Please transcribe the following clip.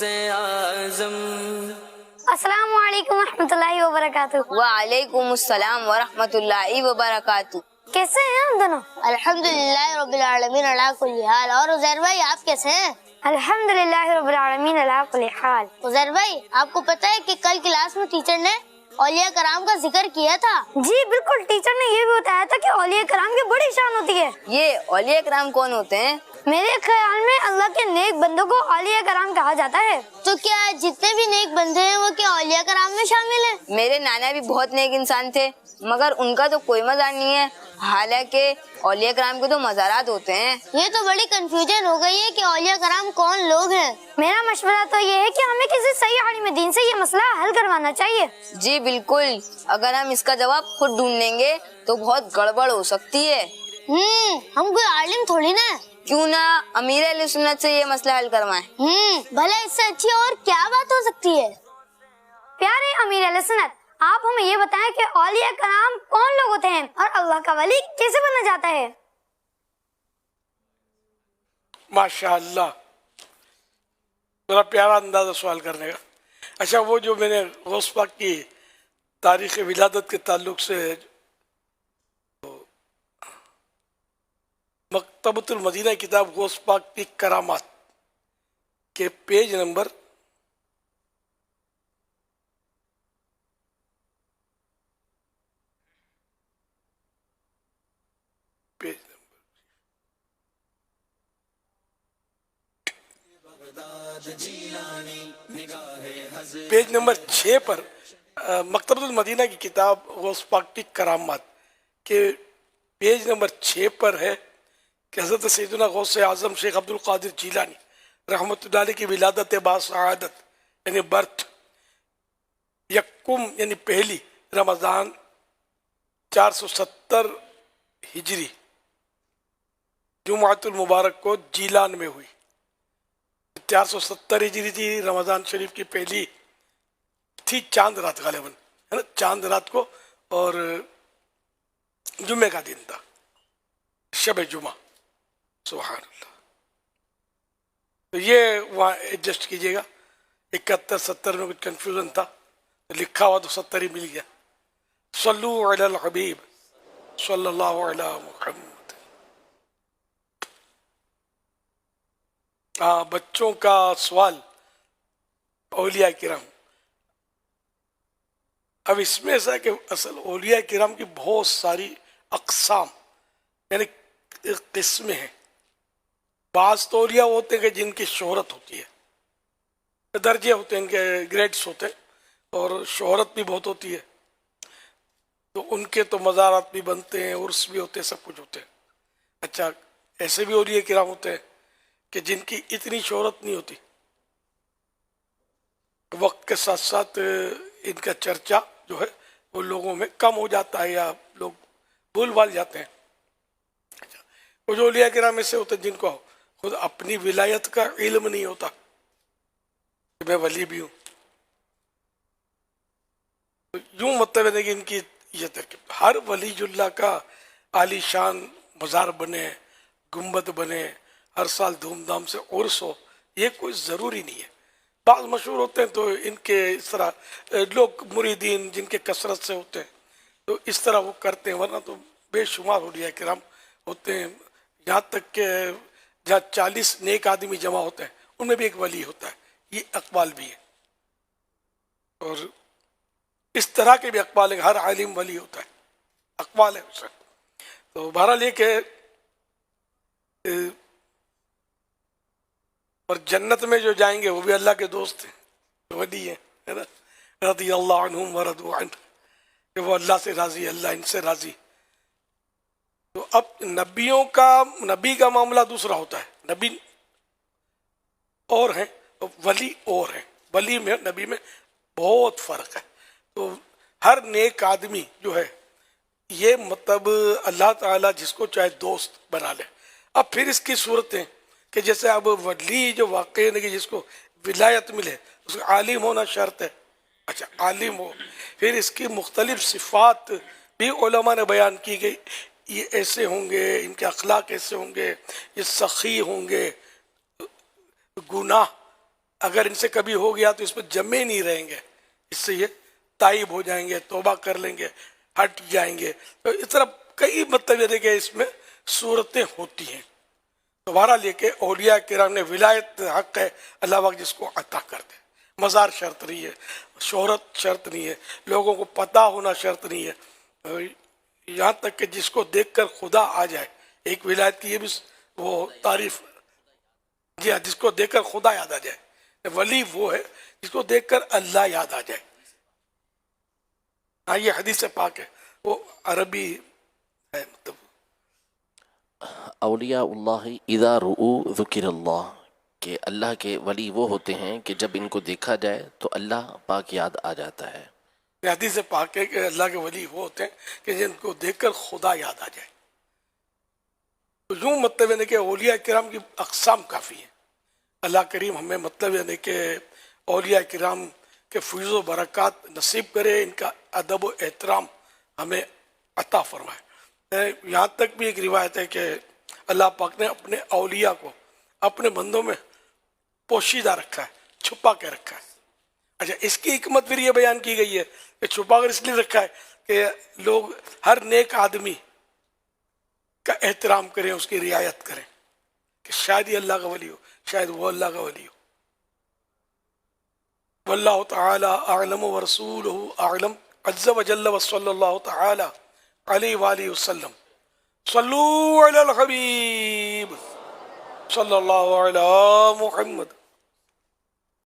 اعظم۔ السلام علیکم ورحمۃ اللہ وبرکاتہ۔ وعلیکم السلام ورحمۃ اللہ وبرکاتہ۔ کیسے ہیں ہم دونوں؟ الحمدللہ رب العالمین علی کل حال۔ اور عزیر بھائی آپ کیسے ہیں؟ الحمدللہ رب العالمین علی کل حال۔ عزیر بھائی آپ کو پتہ ہے کہ کل کلاس میں ٹیچر نے اولیاء کرام کا ذکر کیا تھا؟ جی بالکل، ٹیچر نے یہ بھی بتایا تھا کہ اولیاء کرام کی بڑی شان ہوتی ہے۔ یہ اولیاء کرام کون ہوتے ہیں؟ میرے خیال میں اللہ کے نیک بندوں کو اولیاء کرام کہا جاتا ہے۔ تو کیا جتنے بھی نیک بندے ہیں وہ کیا اولیاء کرام میں شامل ہیں؟ میرے نانا بھی بہت نیک انسان تھے، مگر ان کا تو کوئی مزار نہیں ہے، حالانکہ اولیاء کرام کے تو مزارات ہوتے ہیں۔ یہ تو بڑی کنفیوژن ہو گئی ہے کہ اولیاء کرام کون لوگ ہیں۔ میرا مشورہ تو یہ ہے کہ ہمیں کسی صحیح عالم دین سے یہ مسئلہ حل کروانا چاہیے۔ جی بالکل، اگر ہم اس کا جواب خود ڈھونڈ لیں گے تو بہت گڑبڑ ہو سکتی ہے۔ ہم کوئی عالم تھوڑی نا۔ کیوں نہ امیر اہل سنت سے یہ مسئلہ حل کروائیں۔ بھلا اس سے اچھی اور کیا بات ہو سکتی ہے؟ پیارے امیر علیہ سنت، آپ ہمیں یہ بتائیں کہ اولیاء کرام کون لوگ ہوتے ہیں اور اللہ کا ولی کیسے بنا جاتا ہے؟ ماشاء اللہ، بڑا پیارا انداز سوال کرنے کا۔ اچھا، وہ جو میں نے غوث پاک کی تاریخ ولادت کے تعلق سے مکتبۃ المدینہ کتاب غوث پاک کی کرامات کے پیج نمبر پیج نمبر 6 پر مکتبۃ المدینہ کی کتاب غوث پاک کی کرامات کے پیج نمبر 6 پر ہے کہ حضرت سیدنا غوث اعظم شیخ عبد القادر جیلانی رحمۃ اللہ علیہ کی ولادت باسعادت یعنی برتھ یکم یعنی پہلی رمضان 470 ہجری جمعۃ المبارک کو جیلان میں ہوئی۔ 470 ہجری تھی، رمضان شریف کی پہلی تھی، چاند رات غالباً ہے نا، چاند رات کو، اور جمعے کا دن تھا، شب جمعہ۔ سبحان اللہ۔ تو یہ وہاں ایڈجسٹ کیجئے گا، 71 70 میں کچھ کنفیوژن تھا، لکھا ہوا تو 70 ہی مل گیا۔ صلو علی الحبیب صلی اللہ علی محمد۔ بچوں کا سوال، اولیاء کرام۔ اب اس میں ایسا ہے کہ اصل اولیاء کرام کی بہت ساری اقسام یعنی قسمیں ہیں۔ بعض تو اولیاء ہوتے ہیں کہ جن کی شہرت ہوتی ہے، درجے ہوتے ہیں، ان کے گریڈس ہوتے ہیں، اور شہرت بھی بہت ہوتی ہے، تو ان کے تو مزارات بھی بنتے ہیں، عرس بھی ہوتے ہیں، سب کچھ ہوتے ہیں۔ اچھا، ایسے بھی اولیاء کرام ہوتے ہیں کہ جن کی اتنی شہرت نہیں ہوتی، وقت کے ساتھ ساتھ ان کا چرچا جو ہے وہ لوگوں میں کم ہو جاتا ہے یا لوگ بھول بھال جاتے ہیں۔ وہ جو اولیاء کرام ایسے ہوتے ہیں جن کو خود اپنی ولایت کا علم نہیں ہوتا کہ میں ولی بھی ہوں، تو یوں مطلب ہے کہ ان کی یہ ترکیب، ہر ولی اللہ کا عالی شان مزار بنے، گنبد بنے، ہر سال دھوم دھام سے عرس ہو، یہ کوئی ضروری نہیں ہے۔ بعض مشہور ہوتے ہیں تو ان کے اس طرح لوگ مریدین جن کے کثرت سے ہوتے ہیں تو اس طرح وہ کرتے ہیں، ورنہ تو بے شمار اولیاء کرام ہوتے ہیں، یہاں تک کہ جہاں 40 نیک آدمی جمع ہوتے ہیں ان میں بھی ایک ولی ہوتا ہے۔ یہ اقوال بھی ہے، اور اس طرح کے بھی اقوال ہیں، ہر عالم ولی ہوتا ہے، اقوال ہے اس میں۔ تو بہرحال یہ کہ اور جنت میں جو جائیں گے وہ بھی اللہ کے دوست ہیں، ولی ہیں، ہے نا، رضی اللہ عنہم ورضوا عنہ، کہ وہ اللہ سے راضی، اللہ ان سے راضی۔ تو اب نبی کا معاملہ دوسرا ہوتا ہے، نبی اور ہیں ولی اور ہیں، ولی میں نبی میں بہت فرق ہے۔ تو ہر نیک آدمی جو ہے یہ مطلب اللہ تعالیٰ جس کو چاہے دوست بنا لے۔ اب پھر اس کی صورتیں کہ جیسے اب ولی جو واقع ہے کہ جس کو ولایت ملے اس کو عالم ہونا شرط ہے، اچھا عالم ہو، پھر اس کی مختلف صفات بھی علماء نے بیان کی گئی، یہ ایسے ہوں گے، ان کے اخلاق ایسے ہوں گے، یہ سخی ہوں گے، گناہ اگر ان سے کبھی ہو گیا تو اس پہ جمے نہیں رہیں گے، اس سے یہ تائب ہو جائیں گے، توبہ کر لیں گے، ہٹ جائیں گے. تو اس طرح کئی مطلب یہ کہ اس میں صورتیں ہوتی ہیں. دوبارہ لے کے اولیاء کرام نے ولایت حق ہے، اللہ پاک جس کو عطا کر دے. مزار شرط نہیں ہے، شہرت شرط نہیں ہے، لوگوں کو پتہ ہونا شرط نہیں ہے، یہاں تک کہ جس کو دیکھ کر خدا آ جائے. ایک ولایت کی یہ بھی وہ تعریف، جی ہاں، جس کو دیکھ کر خدا یاد آ جائے. ولی وہ ہے جس کو دیکھ کر اللہ یاد آ جائے. ہاں یہ حدیث پاک ہے، وہ عربی ہے. مطلب اولیاء اللہ اذا رؤوا ذکر اللہ، کہ اللہ کے ولی وہ ہوتے ہیں کہ جب ان کو دیکھا جائے تو اللہ پاک یاد آ جاتا ہے. یہ حدیث پاک ہے کہ اللہ کے ولی وہ ہوتے ہیں کہ جن کو دیکھ کر خدا یاد آ جائے. تو یوں مطلب ہے کہ اولیاء کرام کی اقسام کافی ہیں. اللہ کریم ہمیں مطلب ہے کہ اولیاء کرام کے فیض و برکات نصیب کرے، ان کا ادب و احترام ہمیں عطا فرمائے. یہاں تک بھی ایک روایت ہے کہ اللہ پاک نے اپنے اولیاء کو اپنے بندوں میں پوشیدہ رکھا ہے، چھپا کے رکھا ہے. اچھا، اس کی حکمت پھر یہ بیان کی گئی ہے کہ چھپا کر اس لیے رکھا ہے کہ لوگ ہر نیک آدمی کا احترام کریں، اس کی رعایت کریں، کہ شاید یہ اللہ کا ولی ہو، شاید وہ اللہ کا ولی ہو. واللہ تعالی اعلم ورسولہ اعلم عز وجل وصلی اللہ تعالی علیہ وآلہ وسلم. صلو علی الحبیب صلی اللہ علی محمد.